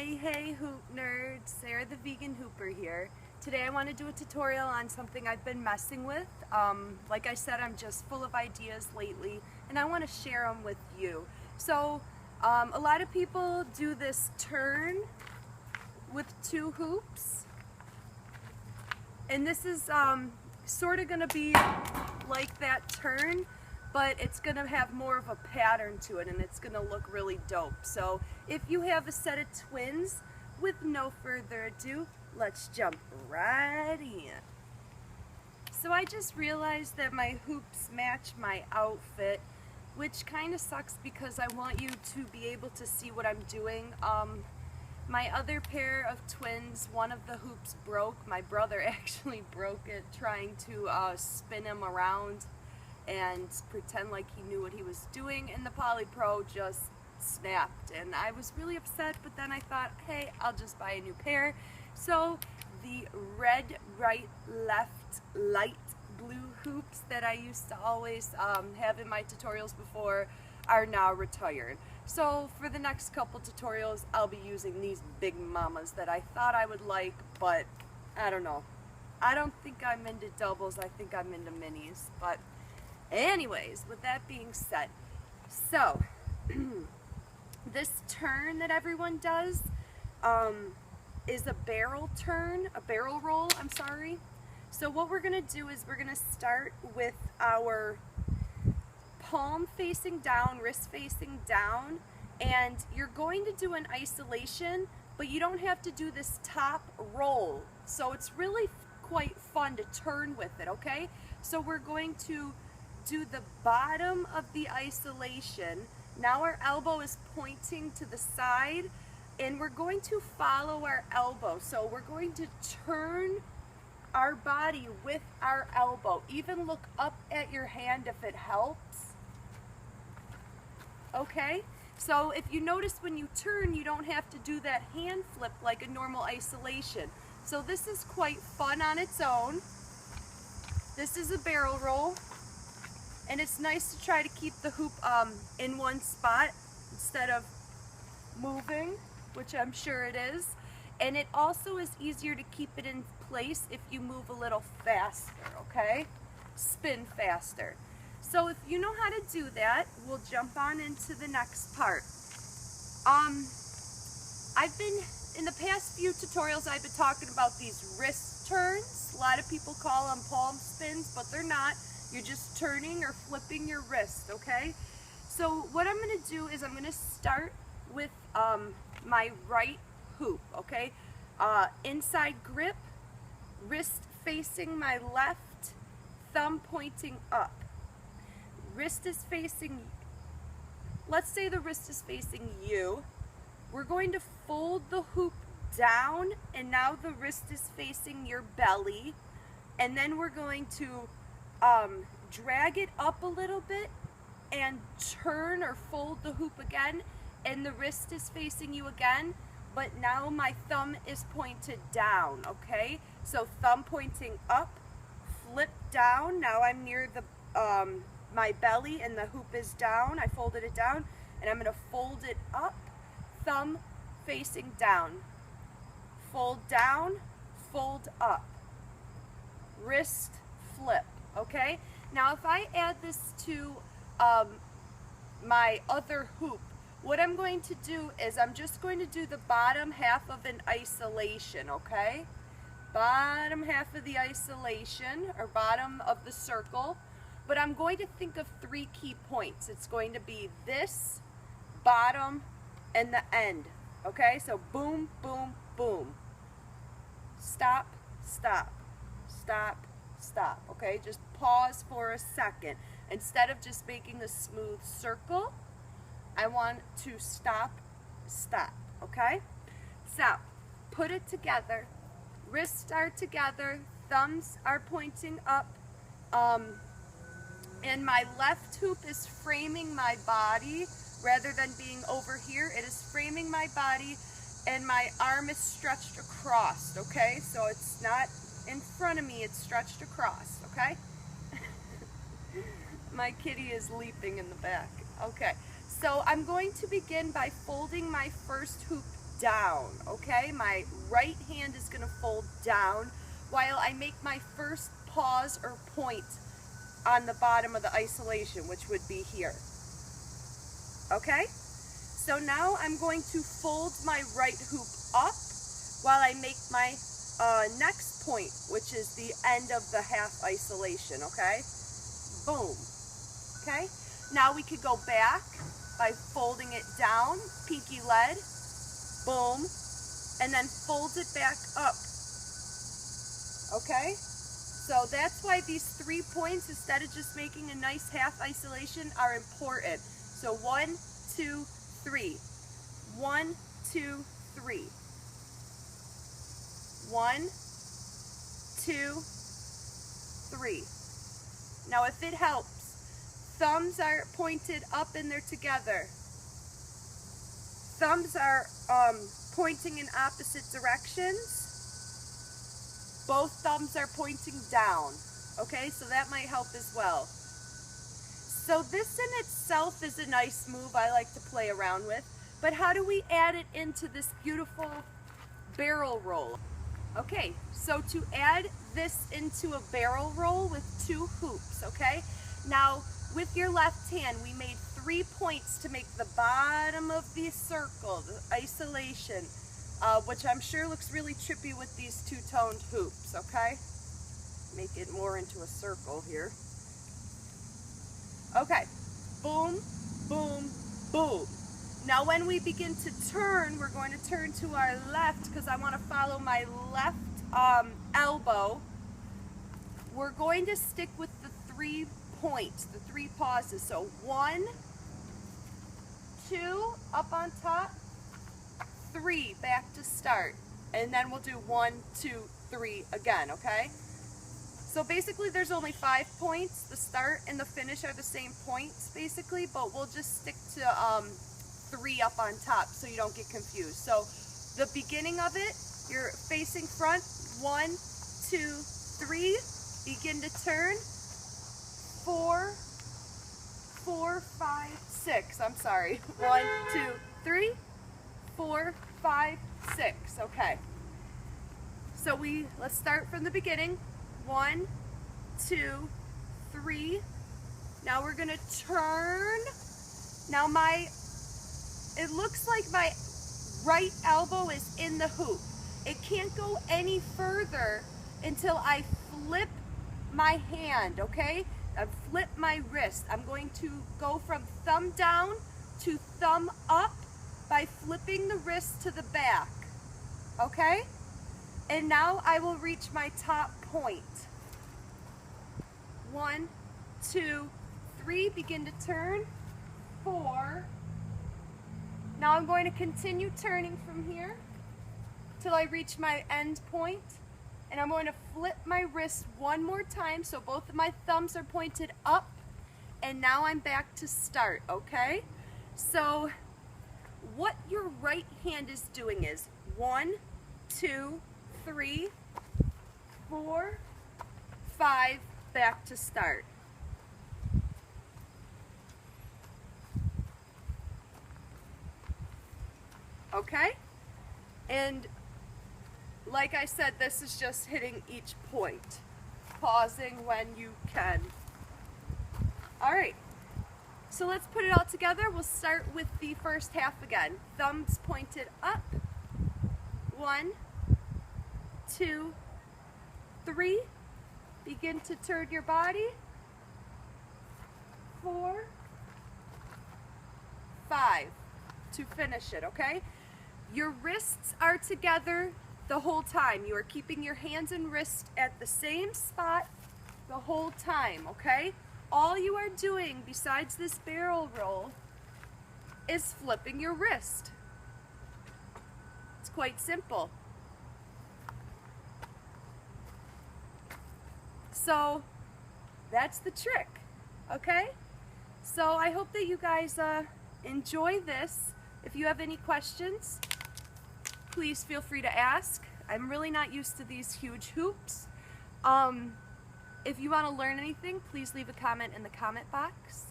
Hey hoop nerds, Sarah the Vegan Hooper here. Today I want to do a tutorial on something I've been messing with. Like I said, I'm just full of ideas lately and I want to share them with you. So a lot of people do this turn with two hoops, and this is sort of going to be like that turn, but it's going to have more of a pattern to it and it's going to look really dope. So if you have a set of twins, with no further ado, let's jump right in. So I just realized that my hoops match my outfit, which kind of sucks because I want you to be able to see what I'm doing. My other pair of twins, one of the hoops broke. My brother actually broke it trying to spin him around and pretend like he knew what he was doing, and the Polypro just snapped, and I was really upset, but then I thought, hey, I'll just buy a new pair. So the red, right, left, light blue hoops that I used to always have in my tutorials before are now retired. So for the next couple tutorials, I'll be using these big mamas that I thought I would like, but I don't know. I don't think I'm into doubles, I think I'm into minis. But anyways, with that being said, so this turn that everyone does is a barrel turn, a barrel roll, I'm sorry. So what we're going to do is we're going to start with our palm facing down, wrist facing down, and you're going to do an isolation, but you don't have to do this top roll. So it's really quite fun to turn with it, okay? So we're going to do the bottom of the isolation. Now our elbow is pointing to the side, and we're going to follow our elbow. So we're going to turn our body with our elbow. Even look up at your hand if it helps. Okay? So if you notice when you turn, you don't have to do that hand flip like a normal isolation. So this is quite fun on its own. This is a barrel roll. And it's nice to try to keep the hoop in one spot instead of moving, which I'm sure it is. And it also is easier to keep it in place if you move a little faster, okay? Spin faster. So if you know how to do that, we'll jump on into the next part. In the past few tutorials, I've been talking about these wrist turns. A lot of people call them palm spins, but they're not. You're just turning or flipping your wrist, okay? So what I'm going to do is I'm going to start with my right hoop, okay? Inside grip, wrist facing my left, thumb pointing up. Wrist is facing, let's say the wrist is facing you. We're going to fold the hoop down, and now the wrist is facing your belly. And then we're going to drag it up a little bit and turn or fold the hoop again, and the wrist is facing you again, but now my thumb is pointed down, okay? So thumb pointing up, flip down, now I'm near the my belly and the hoop is down, I folded it down, and I'm going to fold it up, thumb facing down, fold down, fold up, wrist flip. Okay, now if I add this to my other hoop, what I'm going to do is I'm just going to do the bottom half of an isolation, okay? Bottom half of the isolation, or bottom of the circle, but I'm going to think of 3 key points. It's going to be this, bottom, and the end, okay? So boom, boom, boom. Stop, stop, stop, stop, okay? Just pause for a second. Instead of just making a smooth circle, I want to stop, stop, okay? So, put it together. Wrists are together, thumbs are pointing up, and my left hoop is framing my body rather than being over here. It is framing my body, and my arm is stretched across, okay? So it's not in front of me, it's stretched across, okay? My kitty is leaping in the back. Okay, so I'm going to begin by folding my first hoop down, okay? My right hand is gonna fold down while I make my first pause or point on the bottom of the isolation, which would be here, okay? So now I'm going to fold my right hoop up while I make my next point, which is the end of the half isolation, okay? Boom, okay? Now we could go back by folding it down, pinky lead, boom, and then fold it back up, okay? So that's why these 3 points, instead of just making a nice half isolation, are important. So 1, 2, 3. 1, 2, 3. 1, 2, 3. Now if it helps, thumbs are pointed up and they're together. Thumbs are pointing in opposite directions. Both thumbs are pointing down, okay? So that might help as well. So this in itself is a nice move I like to play around with, but how do we add it into this beautiful barrel roll? Okay, so to add this into a barrel roll with 2 hoops, okay? Now, with your left hand, we made 3 points to make the bottom of the circle, the isolation, which I'm sure looks really trippy with these 2-toned hoops, okay? Make it more into a circle here. Okay, boom, boom, boom. Now when we begin to turn, we're going to turn to our left because I want to follow my left elbow. We're going to stick with the 3 points, the 3 pauses. So 1, 2, up on top, 3, back to start. And then we'll do 1, 2, 3 again, okay? So basically there's only 5 points. The start and the finish are the same points basically, but we'll just stick to 3 up on top so you don't get confused. So the beginning of it, you're facing front, 1, 2, 3, begin to turn, 4, 4, 5, 6, I'm sorry, 1, 2, 3, 4, 5, 6, okay. So let's start from the beginning, 1, 2, 3, now we're gonna turn. Now it looks like my right elbow is in the hoop. It can't go any further until I flip my hand, okay? I flip my wrist. I'm going to go from thumb down to thumb up by flipping the wrist to the back, okay? And now I will reach my top point. 1, 2, 3, begin to turn, 4. Now I'm going to continue turning from here till I reach my end point, and I'm going to flip my wrist one more time so both of my thumbs are pointed up, and now I'm back to start, okay? So what your right hand is doing is 1, 2, 3, 4, 5, back to start. Okay? And like I said, this is just hitting each point, pausing when you can. All right, so let's put it all together. We'll start with the first half again. Thumbs pointed up. 1, 2, 3. Begin to turn your body. 4, 5 to finish it, okay? Your wrists are together the whole time. You are keeping your hands and wrists at the same spot the whole time, okay? All you are doing besides this barrel roll is flipping your wrist. It's quite simple. So that's the trick, okay? So I hope that you guys enjoy this. If you have any questions, please feel free to ask. I'm really not used to these huge hoops. If you want to learn anything, please leave a comment in the comment box.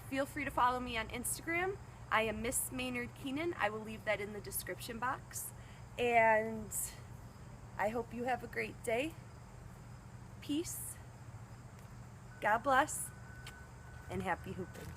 Feel free to follow me on Instagram. I am Miss Maynard Keenan. I will leave that in the description box. And I hope you have a great day. Peace. God bless. And happy hooping.